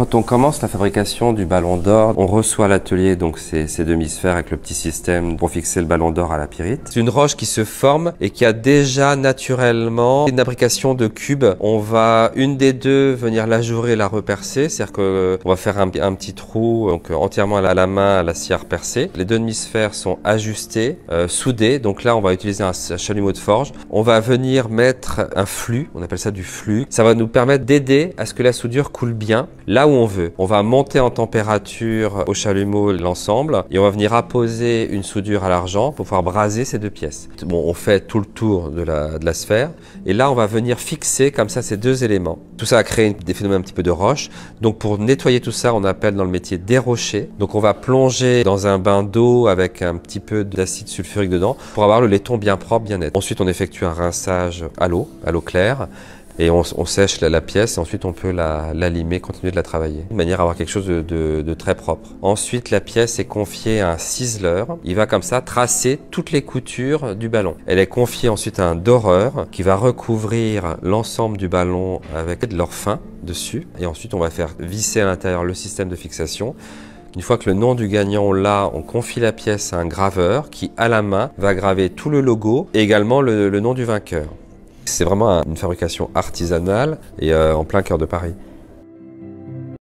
Quand on commence la fabrication du ballon d'or, on reçoit à l'atelier donc ces demi-sphères avec le petit système pour fixer le ballon d'or à la pyrite. C'est une roche qui se forme et qui a déjà naturellement une fabrication de cubes. On va une des deux venir l'ajourer et la repercer, c'est-à-dire qu'on va faire un petit trou donc entièrement à la main à la sciare percée. Les deux demi-sphères sont ajustées, soudées. Donc là, on va utiliser un chalumeau de forge. On va venir mettre un flux, on appelle ça du flux. Ça va nous permettre d'aider à ce que la soudure coule bien là où on veut. On va monter en température au chalumeau l'ensemble et on va venir apposer une soudure à l'argent pour pouvoir braser ces deux pièces. Bon, on fait tout le tour de la sphère et là on va venir fixer comme ça ces deux éléments. Tout ça a créé des phénomènes un petit peu de roche. Donc pour nettoyer tout ça, on appelle dans le métier dérocher. Donc on va plonger dans un bain d'eau avec un petit peu d'acide sulfurique dedans pour avoir le laiton bien propre, bien net. Ensuite on effectue un rinçage à l'eau claire. Et on sèche la pièce et ensuite on peut la limer, continuer de la travailler, de manière à avoir quelque chose de très propre. Ensuite, la pièce est confiée à un ciseleur. Il va comme ça tracer toutes les coutures du ballon. Elle est confiée ensuite à un doreur qui va recouvrir l'ensemble du ballon avec de l'or fin dessus. Et ensuite, on va faire visser à l'intérieur le système de fixation. Une fois que le nom du gagnant on l'a, on confie la pièce à un graveur qui, à la main, va graver tout le logo et également le nom du vainqueur. C'est vraiment une fabrication artisanale et en plein cœur de Paris.